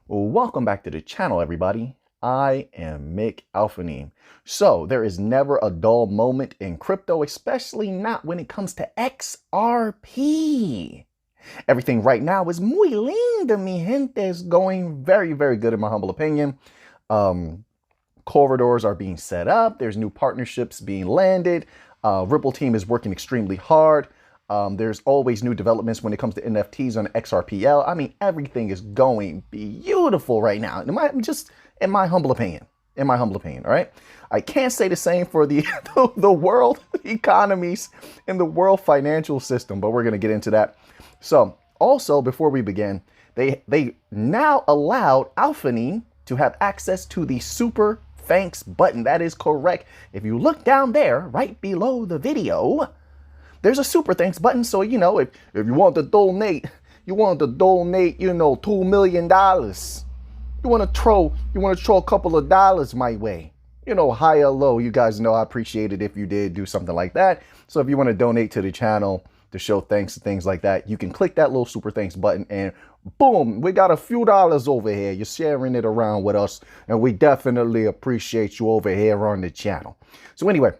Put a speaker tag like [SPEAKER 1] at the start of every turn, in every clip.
[SPEAKER 1] Well, welcome back to the channel, everybody. I am Mick Alphaneme. So there is never a dull moment in crypto, especially not when it comes to XRP. Everything right now is muy lindo, mi gente. Is going very, very good in my humble opinion. Corridors are being set up. There's new partnerships being landed. Ripple team is working extremely hard. There's always new developments when it comes to NFTs on XRPL. I mean, everything is going beautiful right now. In my humble opinion, all right? I can't say the same for the world economies and the world financial system, but we're going to get into that. So also, before we begin, they now allowed Alphaneme to have access to the super thanks button. That is correct. If you look down there, right below the video, there's a super thanks button. So, you know, if you want to donate, $2 million. You want to throw a couple of dollars my way. You know, high or low, you guys know I appreciate it if you did do something like that. So if you want to donate to the channel to show thanks and things like that, you can click that little super thanks button and boom, we got a few dollars over here. You're sharing it around with us, and we definitely appreciate you over here on the channel. So anyway,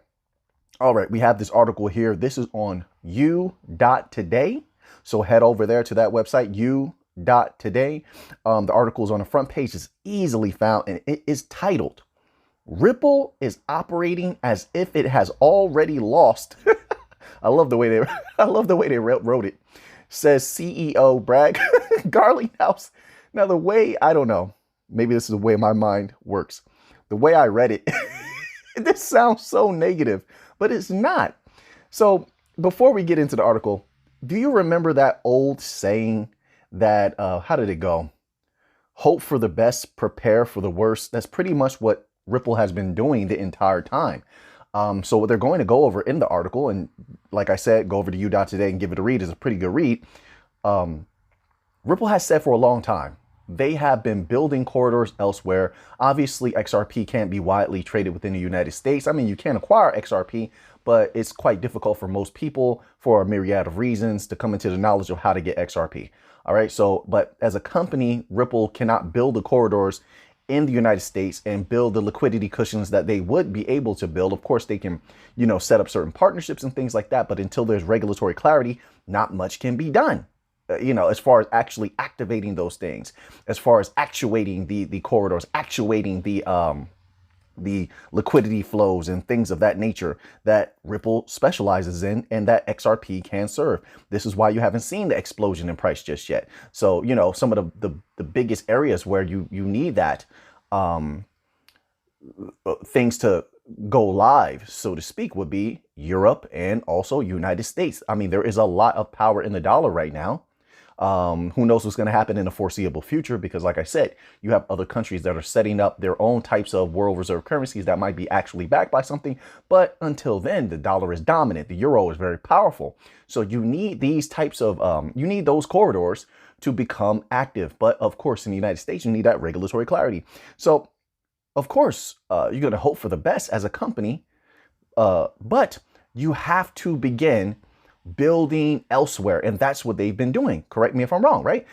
[SPEAKER 1] all right, we have this article here. This is on u.today. So head over there to that website, u.today. The article is on the front page. It's easily found, and it is titled, "Ripple is operating as if it has already lost." I love the way they wrote it. Says CEO Bragg Garlinghouse. Now the way, I don't know, maybe this is the way my mind works. The way I read it, this sounds so negative, but it's not. So before we get into the article, do you remember that old saying that, how did it go? Hope for the best, prepare for the worst. That's pretty much what Ripple has been doing the entire time. So what they're going to go over in the article, and like I said, go over to u.today and give it a read. It's a pretty good read. Ripple has said for a long time, they have been building corridors elsewhere. Obviously, XRP can't be widely traded within the United States. I mean, you can acquire XRP, but it's quite difficult for most people for a myriad of reasons to come into the knowledge of how to get XRP. All right. So, but as a company, Ripple cannot build the corridors in the United States and build the liquidity cushions that they would be able to build. Of course, they can, you know, set up certain partnerships and things like that. But until there's regulatory clarity, not much can be done, you know, as far as actually activating those things, as far as actuating the corridors, actuating the liquidity flows and things of that nature that Ripple specializes in and that XRP can serve. This is why you haven't seen the explosion in price just yet. So, you know, some of the biggest areas where you need that things to go live, so to speak, would be Europe and also United States. I mean, there is a lot of power in the dollar right now. Who knows what's going to happen in the foreseeable future? Because like I said, you have other countries that are setting up their own types of world reserve currencies that might be actually backed by something. But until then, the dollar is dominant. The euro is very powerful. So you need these types of, you need those corridors to become active. But of course, in the United States, you need that regulatory clarity. So of course, you're going to hope for the best as a company, but you have to begin building elsewhere. And that's what they've been doing. Correct me if I'm wrong, right?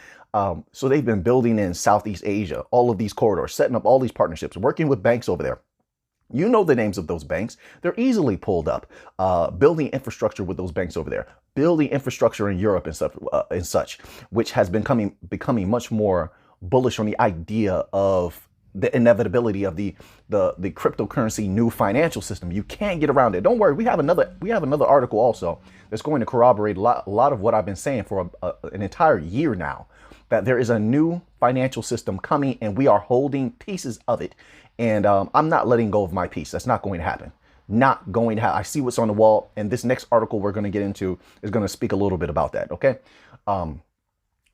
[SPEAKER 1] So they've been building in Southeast Asia, all of these corridors, setting up all these partnerships, working with banks over there. You know the names of those banks. They're easily pulled up, building infrastructure with those banks over there, building infrastructure in Europe and such, which has been becoming much more bullish on the idea of the inevitability of the cryptocurrency new financial system. You can't get around it. Don't worry. We have another article also that's going to corroborate a lot of what I've been saying for an entire year now, that there is a new financial system coming and we are holding pieces of it. And I'm not letting go of my piece. That's not going to happen. Not going to happen. I see what's on the wall, and this next article we're going to get into is going to speak a little bit about that. Okay.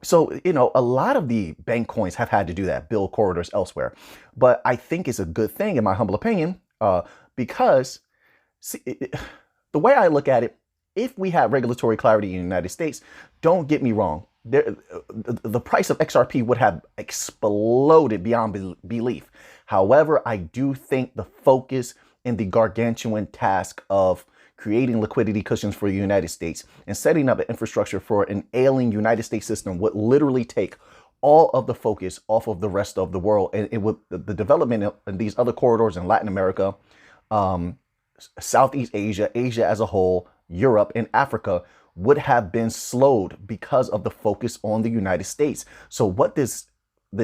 [SPEAKER 1] So, you know, a lot of the bank coins have had to do that, build corridors elsewhere. But I think it's a good thing, in my humble opinion, because see, the way I look at it, if we had regulatory clarity in the United States, don't get me wrong, the price of XRP would have exploded beyond belief. However, I do think the focus and the gargantuan task of creating liquidity cushions for the United States and setting up an infrastructure for an ailing United States system would literally take all of the focus off of the rest of the world. And it would, the development in these other corridors in Latin America, Southeast Asia, Asia as a whole, Europe, and Africa would have been slowed because of the focus on the United States. So what this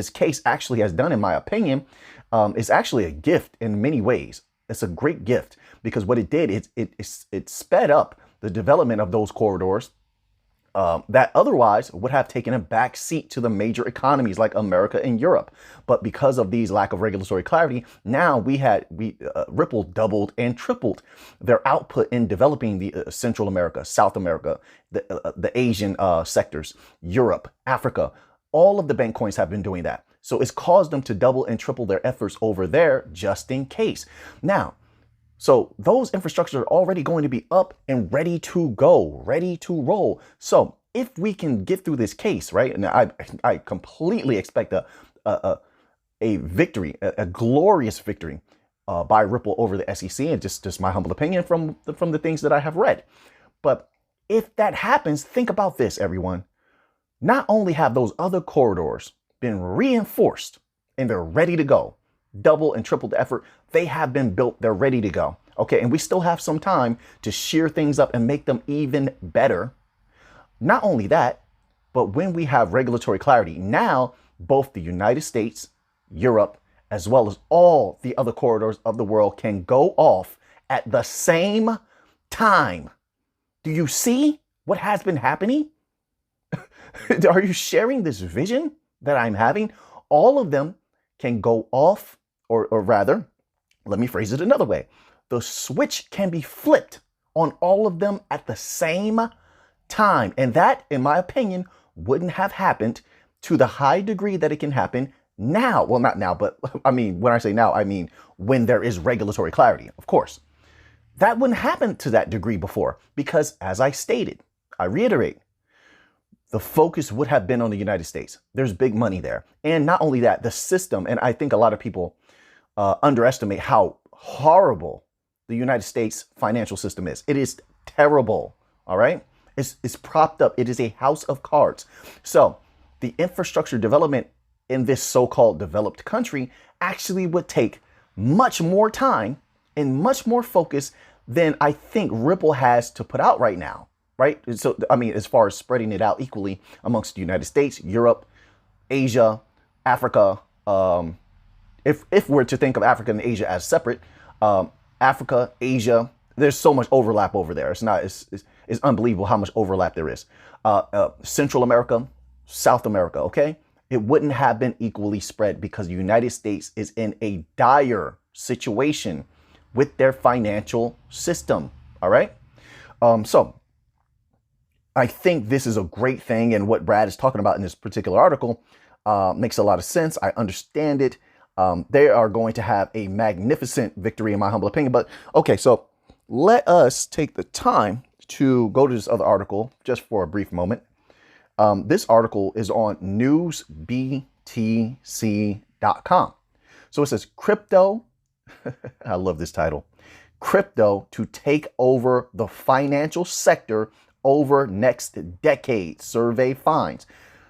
[SPEAKER 1] case actually has done, in my opinion, is actually a gift in many ways. It's a great gift because what it did is it sped up the development of those corridors that otherwise would have taken a back seat to the major economies like America and Europe. But because of these lack of regulatory clarity, now Ripple doubled and tripled their output in developing the Central America, South America, the Asian sectors, Europe, Africa. All of the bank coins have been doing that. So it's caused them to double and triple their efforts over there just in case. Now, so those infrastructures are already going to be up and ready to go, ready to roll. So if we can get through this case, right, and I completely expect a victory, a glorious victory by Ripple over the SEC, and just my humble opinion from the things that I have read. But if that happens, think about this, everyone. Not only have those other corridors been reinforced and they're ready to go, double and triple the effort, they have been built, they're ready to go. Okay, and we still have some time to shear things up and make them even better. Not only that, but when we have regulatory clarity, now both the United States, Europe, as well as all the other corridors of the world can go off at the same time. Do you see what has been happening? Are you sharing this vision that I'm having? All of them can go off, or rather, let me phrase it another way. The switch can be flipped on all of them at the same time. And that, in my opinion, wouldn't have happened to the high degree that it can happen now. Well, not now, but I mean, when I say now, I mean when there is regulatory clarity, of course. That wouldn't happen to that degree before because, as I stated, I reiterate, the focus would have been on the United States. There's big money there. And not only that, the system, and I think a lot of people underestimate how horrible the United States financial system is. It is terrible, all right? It's propped up. It is a house of cards. So the infrastructure development in this so-called developed country actually would take much more time and much more focus than I think Ripple has to put out right now. Right. So, I mean, as far as spreading it out equally amongst the United States, Europe, Asia, Africa, if we're to think of Africa and Asia as separate, Africa, Asia, there's so much overlap over there. It's unbelievable how much overlap there is. Central America, South America. OK, it wouldn't have been equally spread because the United States is in a dire situation with their financial system. All right. So I think this is a great thing. And what Brad is talking about in this particular article makes a lot of sense. I understand it. They are going to have a magnificent victory, in my humble opinion. But OK, so let us take the time to go to this other article just for a brief moment. This article is on newsbtc.com. So it says crypto. I love this title. Crypto to take over the financial sector over next decade, survey finds.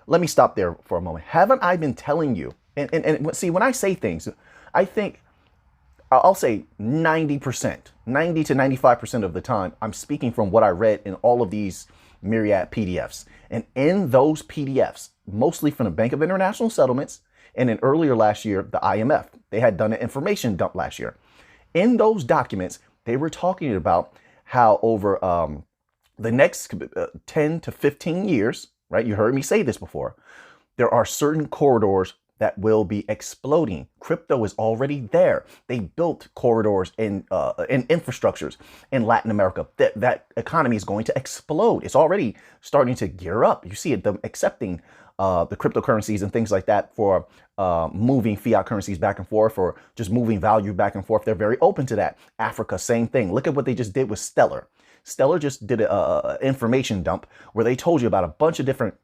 [SPEAKER 1] Let me stop there for a moment. Haven't I been telling you? And see, when I say things, I think I'll say 90%, 90 to 95% of the time, I'm speaking from what I read in all of these myriad PDFs. And in those PDFs, mostly from the Bank of International Settlements, and in earlier last year, the IMF, they had done an information dump last year. In those documents, they were talking about how over the next 10 to 15 years, right? You heard me say this before. There are certain corridors that will be exploding. Crypto is already there. They built corridors and infrastructures in Latin America. That economy is going to explode. It's already starting to gear up. You see it, them accepting the cryptocurrencies and things like that for moving fiat currencies back and forth, or just moving value back and forth. They're very open to that. Africa, same thing. Look at what they just did with Stellar. Stellar just did an information dump where they told you about a bunch of different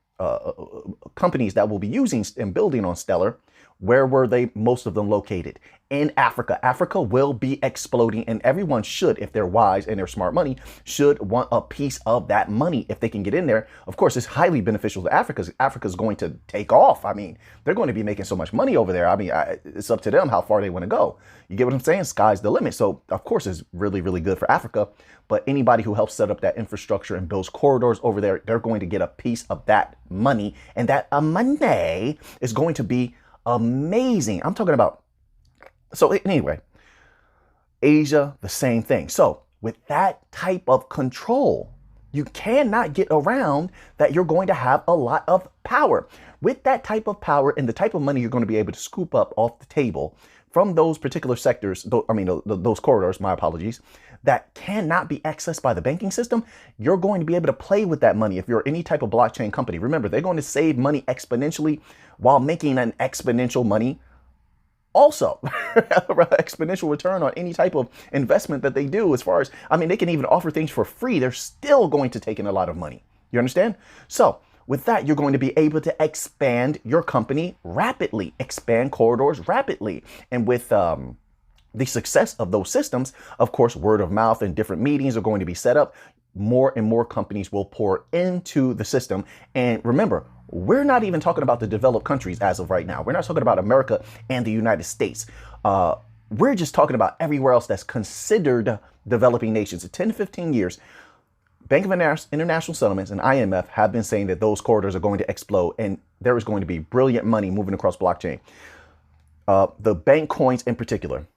[SPEAKER 1] companies that will be using and building on Stellar. Where were they, most of them located? In Africa. Africa will be exploding, and everyone should, if they're wise and they're smart money, should want a piece of that money if they can get in there. Of course, it's highly beneficial to Africa. Africa's going to take off. I mean, they're going to be making so much money over there. I mean, it's up to them how far they want to go. You get what I'm saying? Sky's the limit. So, of course, it's really, really good for Africa. But anybody who helps set up that infrastructure and builds corridors over there, they're going to get a piece of that money. And that money is going to be amazing. I'm talking about. So anyway, Asia, the same thing. So with that type of control, you cannot get around that you're going to have a lot of power. With that type of power and the type of money you're going to be able to scoop up off the table from those particular sectors, those corridors, my apologies, that cannot be accessed by the banking system, you're going to be able to play with that money if you're any type of blockchain company. Remember, they're going to save money exponentially while making an exponential money also. Exponential return on any type of investment that they do. As far as, I mean, they can even offer things for free. They're still going to take in a lot of money. You understand? So with that, you're going to be able to expand your company rapidly, expand corridors rapidly. And with the success of those systems, of course, word of mouth and different meetings are going to be set up. More and more companies will pour into the system. And remember, we're not even talking about the developed countries as of right now. We're not talking about America and the United States. We're just talking about everywhere else that's considered developing nations. In 10 to 15 years, Bank of International Settlements and IMF have been saying that those corridors are going to explode, and there is going to be brilliant money moving across blockchain. The bank coins in particular,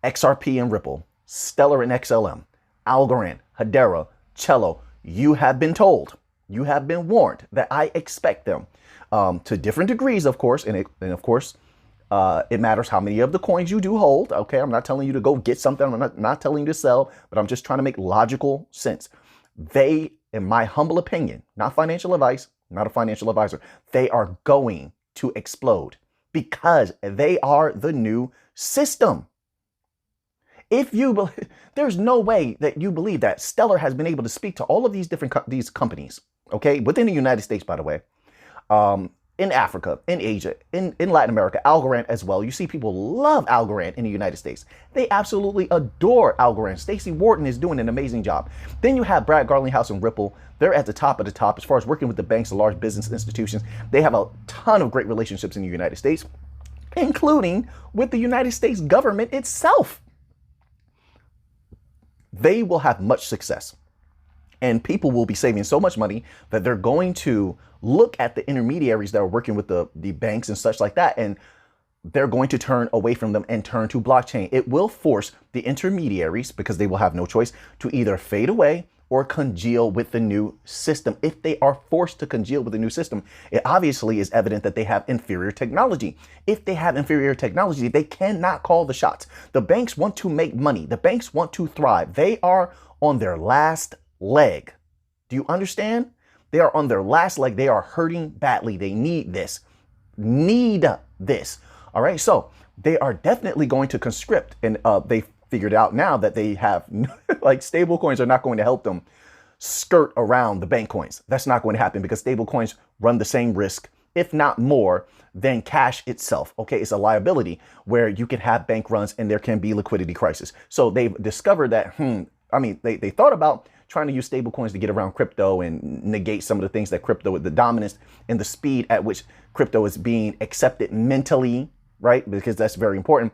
[SPEAKER 1] XRP and Ripple, Stellar and XLM, Algorand, Hedera, Cello, you have been told, you have been warned that I expect them to different degrees, of course. And of course, it matters how many of the coins you do hold. OK, I'm not telling you to go get something. I'm not telling you to sell, but I'm just trying to make logical sense. They, in my humble opinion, not financial advice, not a financial advisor, they are going to explode because they are the new system. If you there's no way that you believe that Stellar has been able to speak to all of these different these companies, okay, within the United States, by the way, in Africa, in Asia, in Latin America, Algorand as well. You see people love Algorand in the United States. They absolutely adore Algorand. Stacey Wharton is doing an amazing job. Then you have Brad Garlinghouse and Ripple. They're at the top of the top as far as working with the banks, the large business institutions. They have a ton of great relationships in the United States, including with the United States government itself. They will have much success, and people will be saving so much money that they're going to look at the intermediaries that are working with the banks and such like that, and they're going to turn away from them and turn to blockchain. It will force the intermediaries, because they will have no choice, to either fade away or congeal with the new system. If they are forced to congeal with the new system, it obviously is evident that they have inferior technology. If they have inferior technology, they cannot call the shots. The banks want to make money. The banks want to thrive. They are on their last leg. Do you understand? They are on their last leg. They are hurting badly. They need this. All right. So they are definitely going to conscript, and they figured out now that they have like stable coins are not going to help them skirt around the bank coins. That's not going to happen because stable coins run the same risk, if not more, than cash itself. Okay, it's a liability where you can have bank runs and there can be liquidity crisis. So they've discovered that, they thought about trying to use stable coins to get around crypto and negate some of the things that crypto, the dominance and the speed at which crypto is being accepted mentally, right? Because that's very important.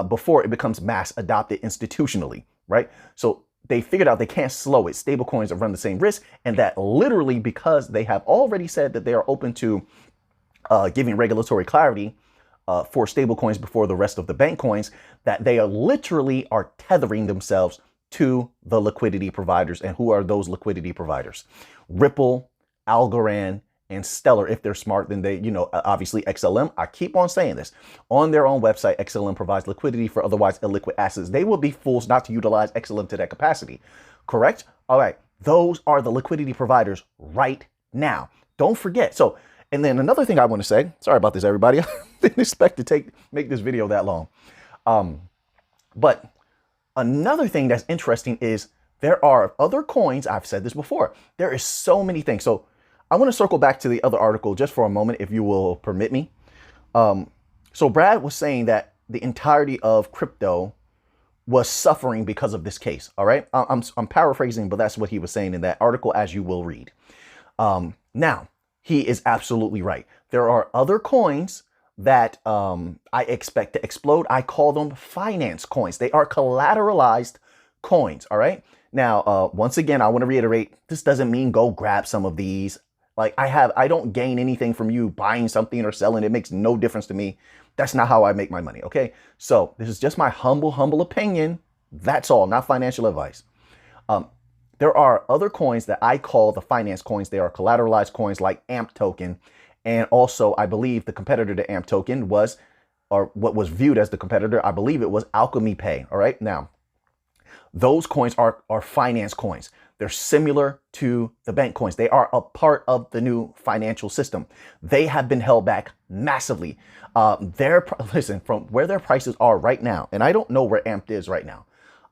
[SPEAKER 1] Before it becomes mass adopted institutionally, right? So they figured out they can't slow it. Stable coins run the same risk, and that literally because they have already said that they are open to giving regulatory clarity for stable coins before the rest of the bank coins, that they are literally tethering themselves to the liquidity providers. And who are those liquidity providers? Ripple, Algorand, and Stellar. If they're smart, then they, obviously XLM. I keep on saying this. On their own website, XLM provides liquidity for otherwise illiquid assets. They will be fools not to utilize XLM to that capacity. Correct? All right. Those are the liquidity providers right now. Don't forget. So, and then another thing I want to say, sorry about this, everybody. I didn't expect to make this video that long. But another thing that's interesting is there are other coins. I've said this before. There is so many things. So I want to circle back to the other article just for a moment, if you will permit me. So Brad was saying that the entirety of crypto was suffering because of this case. All right. I'm paraphrasing, but that's what he was saying in that article, as you will read. Now, he is absolutely right. There are other coins that I expect to explode. I call them finance coins. They are collateralized coins. All right. Now, once again, I want to reiterate, this doesn't mean go grab some of these. Like I don't gain anything from you buying something or selling. It makes no difference to me. That's not how I make my money. Okay. So this is just my humble opinion. That's all, not financial advice. There are other coins that I call the finance coins. They are collateralized coins like AMP token. And also, I believe the competitor to AMP token was, or what was viewed as the competitor, I believe it was Alchemy Pay. All right. Now, those coins are finance coins. They're similar to the bank coins. They are a part of the new financial system. They have been held back massively. Listen, from where their prices are right now, and I don't know where AMP is right now.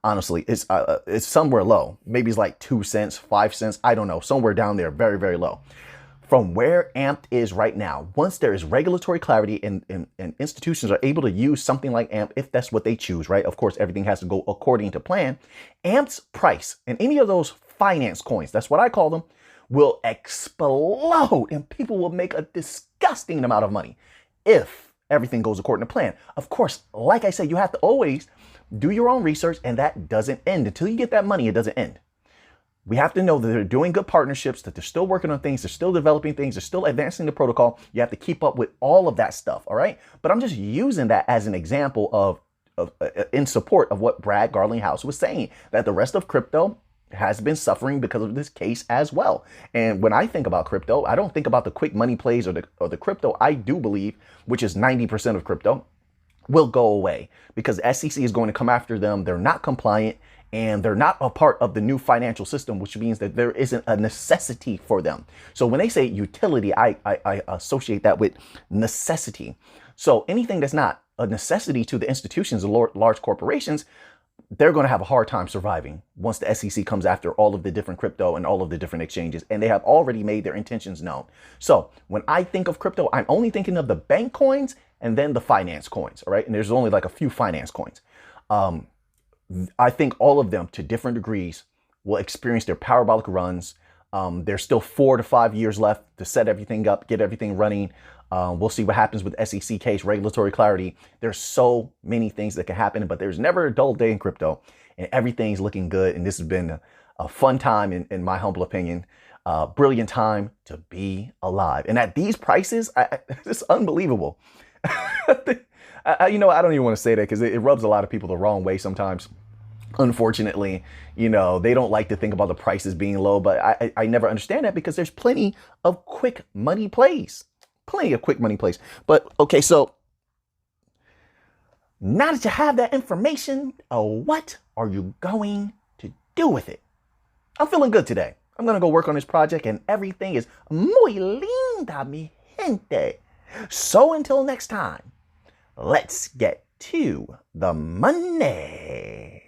[SPEAKER 1] Honestly, it's somewhere low. Maybe it's like 2 cents, 5 cents. I don't know. Somewhere down there, very, very low. From where AMP is right now, once there is regulatory clarity and institutions are able to use something like AMP, if that's what they choose, right? Of course, everything has to go according to plan. AMP's price and any of those finance coins, that's what I call them, will explode and people will make a disgusting amount of money if everything goes according to plan. Of course, like I said, you have to always do your own research, and that doesn't end. Until you get that money, it doesn't end. We have to know that they're doing good partnerships, that they're still working on things, they're still developing things, they're still advancing the protocol. You have to keep up with all of that stuff, all right? But I'm just using that as an example of in support of what Brad Garlinghouse was saying, that the rest of crypto has been suffering because of this case as well. And when I think about crypto, I don't think about the quick money plays or the crypto I do believe, which is 90% of crypto, will go away because the SEC is going to come after them. They're not compliant and they're not a part of the new financial system, which means that there isn't a necessity for them. So when they say utility, I associate that with necessity. So anything that's not a necessity to the institutions, the large corporations, they're going to have a hard time surviving once the SEC comes after all of the different crypto and all of the different exchanges. And they have already made their intentions known. So when I think of crypto, I'm only thinking of the bank coins and then the finance coins. All right. And there's only like a few finance coins. I think all of them to different degrees will experience their parabolic runs. There's still 4 to 5 years left to set everything up, get everything running. We'll see what happens with SEC case, regulatory clarity. There's so many things that can happen, but there's never a dull day in crypto and everything's looking good. And this has been a fun time in my humble opinion. Brilliant time to be alive. And at these prices, it's unbelievable. I don't even want to say that because it rubs a lot of people the wrong way sometimes. Unfortunately, they don't like to think about the prices being low, but I never understand that because there's plenty of quick money plays. Plenty of quick money plays. But okay, so now that you have that information, what are you going to do with it? I'm feeling good today. I'm going to go work on this project and everything is muy linda, mi gente. So until next time, let's get to the money.